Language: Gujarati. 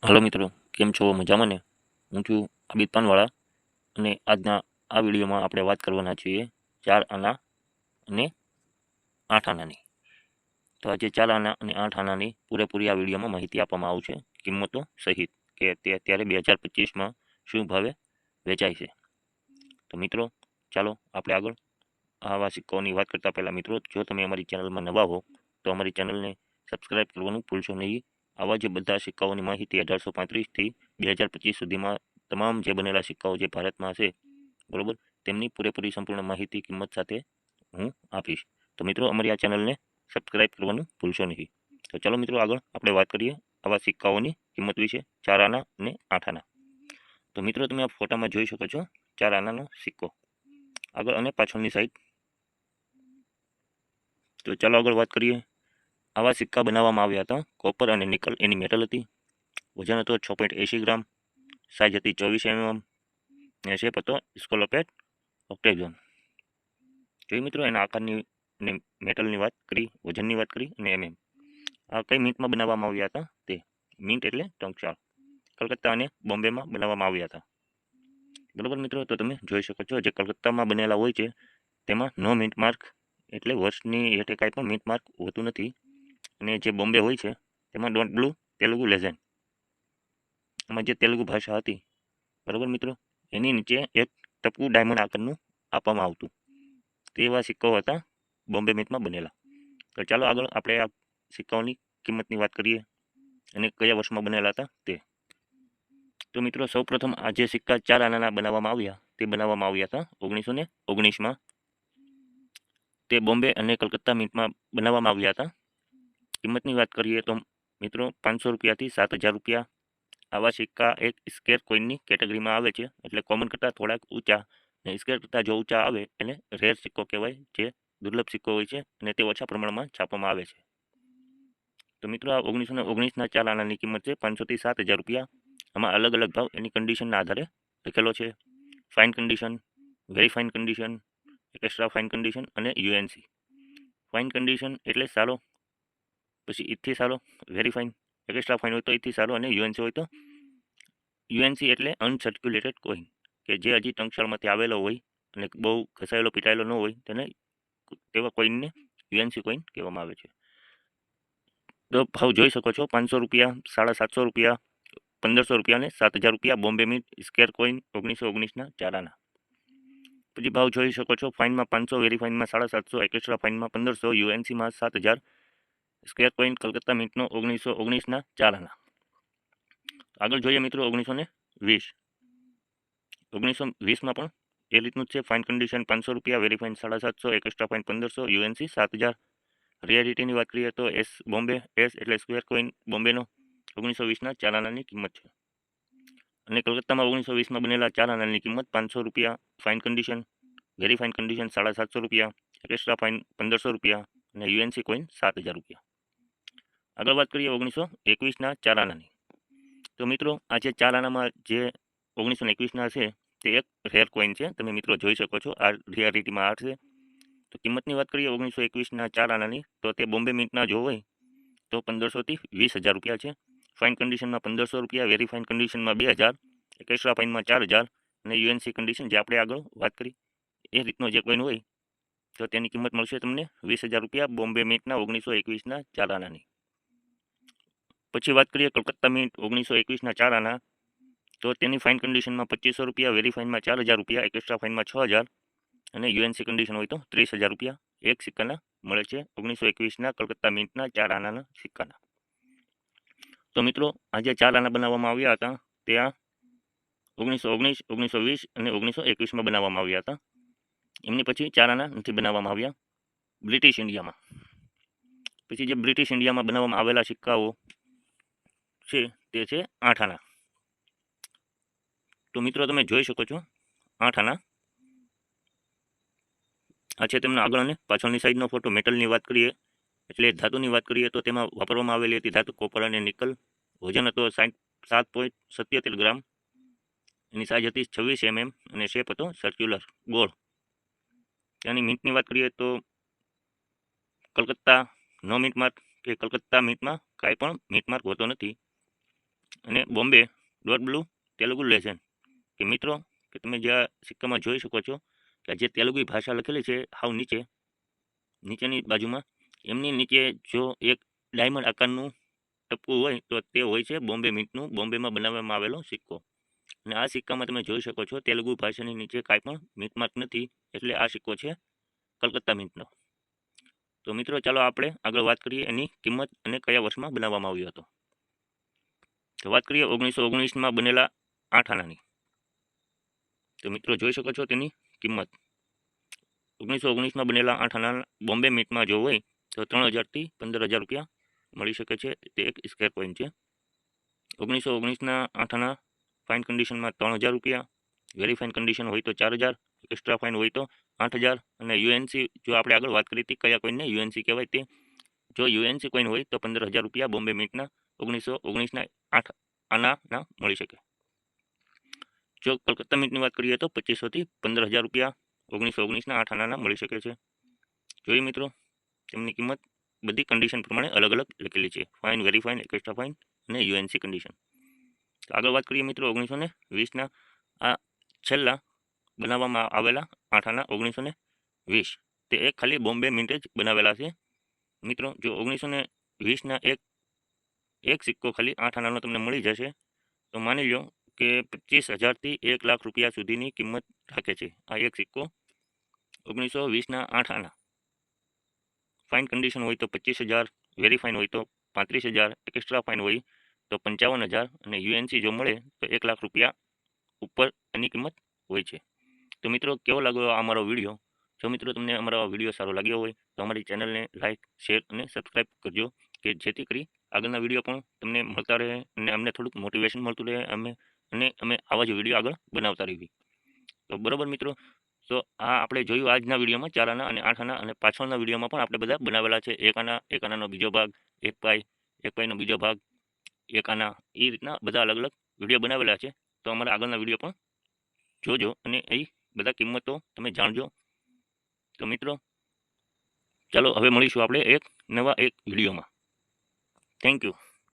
હલો મિત્રો, કેમ છો? મજામાં ને? હું છું આબિદ પાનવાળા અને આજના આ વિડીયોમાં આપણે વાત કરવાના છીએ 4 આના અને 8 આનાની. તો આજે 4 આના અને 8 આનાની પૂરેપૂરી આ વિડીયોમાં માહિતી આપવામાં આવશે, કિંમતો સહિત, કે તે અત્યારે 2025માં શું ભાવે વેચાય છે. તો મિત્રો, ચાલો આપણે આગળ આવા સિક્કાઓની વાત કરતા પહેલા મિત્રો, જો તમે અમારી ચેનલમાં નવા હો તો અમારી ચેનલને સબસ્ક્રાઇબ કરવાનું ભૂલશો નહીં. આવા જે બધા સિક્કાઓની માહિતી 1835થી 2025 સુધીમાં તમામ જે બનેલા સિક્કાઓ જે ભારતમાં હશે, બરોબર, તેમની પૂરેપૂરી સંપૂર્ણ માહિતી કિંમત સાથે હું આપીશ. તો મિત્રો, અમારી આ ચેનલને સબસ્ક્રાઇબ કરવાનું ભૂલશો નહીં. તો ચાલો મિત્રો, આગળ આપણે વાત કરીએ આવા સિક્કાઓની કિંમત વિશે, 4 આના અને 8 આના. તો મિત્રો, તમે આ ફોટામાં જોઈ શકો છો 4 આનાનો સિક્કો આગળ અને પાછળની સાઈડ. તો ચાલો આગળ વાત કરીએ. આવા સિક્કા બનાવવામાં આવ્યા હતા કોપર અને નિકલ એની મેટલ હતી. વજન હતો 6.80 ગ્રામ. સાઇઝ હતી 24 mm અને શેપ હતો સ્કોલોપેટ ઓક્ટેગોન. જોઈ મિત્રો, એના આકારની ને મેટલની વાત કરી, વજનની વાત કરી અને આ કઈ મિન્ટમાં બનાવવામાં આવ્યા હતા તે. મિન્ટ એટલે ટંકશાળ. કલકત્તા અને બોમ્બેમાં બનાવવામાં આવ્યા હતા. બરોબર મિત્રો, તો તમે જોઈ શકો છો જે કલકત્તામાં બનેલા હોય છે તેમાં નો મિન્ટ માર્ક, એટલે વર્ષની હેઠે કાંઈ પણ મિન્ટ માર્ક હોતું નથી. અને જે બોમ્બે હોય છે તેમાં ડોન્ટ બ્લુ તેલુગુ લેઝન્ડ, એમાં જે તેલુગુ ભાષા હતી, બરાબર મિત્રો, એની નીચે એક ટપકું ડાયમંડ આકારનું આપવામાં આવતું. તેવા સિક્કાઓ હતા બોમ્બે મિન્ટમાં બનેલા. તો ચાલો આગળ આપણે આ સિક્કાઓની કિંમતની વાત કરીએ અને કયા વર્ષમાં બનેલા હતા તે. તો મિત્રો, સૌપ્રથમ આ જે સિક્કા 4 આનાના બનાવવામાં આવ્યા તે બનાવવામાં આવ્યા હતા 1919માં. તે બોમ્બે અને કલકત્તા મિન્ટમાં બનાવવામાં આવ્યા હતા. કિંમતની વાત કરીએ તો મિત્રો, 500 રૂપિયાથી 7,000 રૂપિયા. આવા સિક્કા એક સ્કેર કોઈનની કેટેગરીમાં આવે છે, એટલે કોમન કરતાં થોડાક ઊંચા, અને સ્કેર કરતાં જો ઊંચા આવે એને રેર સિક્કો કહેવાય, જે દુર્લભ સિક્કો હોય છે અને તે ઓછા પ્રમાણમાં છાપવામાં આવે છે. તો મિત્રો, આ 1919ના 4 આનાની કિંમત છે 500થી 7,000 રૂપિયા. આમાં અલગ અલગ ભાવ એની કન્ડિશનના આધારે લખેલો છે. Fine condition, very fine condition, extra fine condition અને યુએનસી. ફાઇન કન્ડિશન એટલે સારો, પછી ઈથી સારો, વેરી ફાઇન, એક્સ્ટ્રા ફાઇન હોય તો ઈથી સારો, અને યુએનસી હોય તો યુએનસી એટલે અનસર્ક્યુલેટેડ કોઈન, કે જે હજી ટંકશાળમાંથી આવેલો હોય અને બહુ ઘસાયેલો પીટાયેલો ન હોય, તેને તેવા કોઈનને યુએનસી કોઈન કહેવામાં આવે છે. તો ભાવ જોઈ શકો છો, 500 રૂપિયા, 750 રૂપિયા, 1500 રૂપિયા અને 7,000 રૂપિયા બોમ્બે મિન્ટ સ્કેર કોઈન 1919ના 4 આના. પછી ભાવ જોઈ શકો છો, ફાઇનમાં 500, વેરી ફાઇનમાં 750, એક્સ્ટ્રા ફાઇનમાં 1500, યુએનસીમાં 7,000. સ્કેર કોઈન કલકત્તા મિન્ટનો 1919ના 4 આના. આગળ જોઈએ મિત્રો, 1920. 1920માં પણ એ રીતનું જ છે. ફાઇન કન્ડિશન 500 રૂપિયા, very fine 750, extra fine 1500, UNC 7,000. રિયાલિટીની વાત કરીએ તો એસ બોમ્બે, એસ એટલે સ્ક્વેર કોઈન બોમ્બેનો 1920ના 4 આનાની કિંમત છે. અને કલકત્તામાં 1920માં બનેલા 4 આનાની કિંમત 500 રૂપિયા, fine condition, very fine condition 750 રૂપિયા, એક્સ્ટ્રા ફાઇન 1500 રૂપિયા અને યુએનસી કોઈન 7,000 રૂપિયા. આગળ વાત કરીએ 1921ના 4 આનાની. તો મિત્રો, આ જે 4 આનામાં જે 1921ના છે તે એક રેર કોઈન છે. તમે મિત્રો જોઈ શકો છો, આ રિયાલિટીમાં આ છે. તો કિંમતની વાત કરીએ 1921ના 4 આનાની, તો તે બોમ્બે મિન્ટના જો હોય તો 1500થી 20,000 રૂપિયા છે. ફાઇન કન્ડિશનમાં 1500 રૂપિયા, વેરી ફાઇન કન્ડિશનમાં 2,000, એક્સ્ટ્રા ફાઇનમાં 4,000 અને યુએનસી કન્ડિશન જે આપણે આગળ વાત કરી એ રીતનો જે કોઈન હોય તો તેની કિંમત મળશે તમને 20,000 રૂપિયા બોમ્બે મિન્ટના 1921ના 4 આનાની. પછી વાત કરીએ કલકત્તા મિન્ટ 1921ના 4 આના, તો તેની ફાઇન કન્ડિશનમાં 2500 રૂપિયા, વેરી ફાઇનમાં 4,000 રૂપિયા, એક્સ્ટ્રા ફાઇનમાં 6,000 અને યુએનસી કન્ડિશન હોય તો 30,000 રૂપિયા એક સિક્કાના મળે છે 1921ના કલકત્તા મિન્ટના 4 આનાના સિક્કાના. તો મિત્રો, આ જે 4 આના બનાવવામાં આવ્યા હતા તે આ 1919, 1920 અને 1921માં બનાવવામાં આવ્યા હતા. એમની પછી 4 આના નથી બનાવવામાં આવ્યા બ્રિટિશ ઇન્ડિયામાં. પછી જે બ્રિટિશ ઇન્ડિયામાં બનાવવામાં આવેલા સિક્કાઓ છે તે છે 8 આના. તો મિત્રો, તમે જોઈ શકો છો 8 આના. આ છે તેમના આગળ અને પાછળની સાઈડનો ફોટો. મેટલની વાત કરીએ એટલે ધાતુની વાત કરીએ તો તેમાં વાપરવામાં આવેલી હતી ધાતુ કોપર અને નિકલ. વજન હતો 7.77 ગ્રામ. એની સાઇઝ હતી 26 mm અને શેપ હતો સર્ક્યુલર ગોળ. ત્યાંની મિન્ટની વાત કરીએ તો કલકત્તા નો મિન્ટ માર્ક, કે કલકત્તા મિન્ટમાં કાંઈ પણ મિન્ટ માર્ક હોતો નથી. અને Bombay dot blue Telugu legend. કે મિત્રો કે તમે જે આ સિક્કામાં જોઈ શકો છો કે જે તેલુગુ ભાષા લખેલી છે હાવ નીચેની બાજુમાં, એમની નીચે જો એક ડાયમંડ આકારનું ટપકું હોય તો તે હોય છે બોમ્બે મિન્ટનું, બોમ્બેમાં બનાવવામાં આવેલો સિક્કો. અને આ સિક્કામાં તમે જોઈ શકો છો તેલુગુ ભાષાની નીચે કાંઈ પણ મિન્ટ માર્ક નથી, એટલે આ સિક્કો છે કલકત્તા મિન્ટનો. તો મિત્રો ચાલો આપણે આગળ વાત કરીએ એની કિંમત અને કયા વર્ષમાં બનાવવામાં આવ્યો હતો. તો વાત કરીએ 1919માં બનેલા 8 આનાની. તો મિત્રો જોઈ શકો છો તેની કિંમત 1919માં બનેલા 8 આના બોમ્બે મિન્ટમાં જો હોય તો 3000થી 15000 રૂપિયા મળી શકે છે. તે એક સ્ક્વેર કોઈન છે. 1919ના 8 આના ફાઇન કન્ડિશનમાં 3000 રૂપિયા, વેરી ફાઇન કન્ડિશન હોય તો 4000, એક્સ્ટ્રા ફાઇન હોય તો 8000. અને યુએનસી જો આપણે આગળ વાત કરી હતી કયા કોઈનને યુએનસી કહેવાય તે, જો યુએનસી કોઈન હોય તો 15000 રૂપિયા બોમ્બે મિન્ટના 1919ના 8 આનાના મળી શકે. જો કલકત્તા મિન્ટની વાત કરીએ તો 2500થી 15000 રૂપિયા 1919ના 8 આનાના મળી શકે છે. જોઈએ મિત્રો તેમની કિંમત બધી કન્ડિશન પ્રમાણે અલગ અલગ લખેલી છે, fine, very fine, extra fine અને યુએનસી કન્ડિશન. તો આગળ વાત કરીએ મિત્રો 1920ના આ છેલ્લા બનાવવામાં આવેલા 8 આના 1920, તે એક ખાલી બોમ્બે મિન્ટ જ બનાવેલા છે. મિત્રો જો 1920ના એક સિક્કો ખાલી 8 આનાનો તમને મળી જશે તો માની લો કે 25000થી 1 લાખ રૂપિયા સુધીની કિંમત રાખે છે આ એક સિક્કો. 1920ના 8 આના ફાઇન કન્ડિશન હોય તો 25000, વેરી ફાઇન હોય તો 35000, એક્સ્ટ્રા ફાઇન હોય તો 55000 અને યુએનસી જો મળે તો 1 લાખ રૂપિયા ઉપર એની કિંમત હોય છે. તો મિત્રો કેવો લાગ્યો આ અમારો વિડીયો? જો મિત્રો તમને અમારો વિડીયો સારો લાગ્યો હોય તો અમારી ચેનલને લાઇક, શેર અને સબસ્ક્રાઈબ કરજો, કે જેથી કરી આગળના વિડીયો પણ તમને મળતા રહે અને અમને થોડુંક મોટિવેશન મળતું રહે અમે આવા જ વિડીયો આગળ બનાવતા રહીએ. તો બરોબર મિત્રો, તો આ આપણે જોયું આજના વિડીયોમાં 4 આના અને 8 આના, અને પાછળના વિડીયોમાં પણ આપણે બધા બનાવેલા છે. એક આનાનો બીજો ભાગ, એક પાઈનો બીજો ભાગ, એક આના, એ રીતના બધા અલગ અલગ વિડીયો બનાવેલા છે. તો અમારા આગળના વિડીયો પણ જોજો અને એ બધા કિંમતો તમે જાણજો. તો મિત્રો ચાલો હવે મળીશું આપણે એક નવા વિડીયોમાં. Thank you.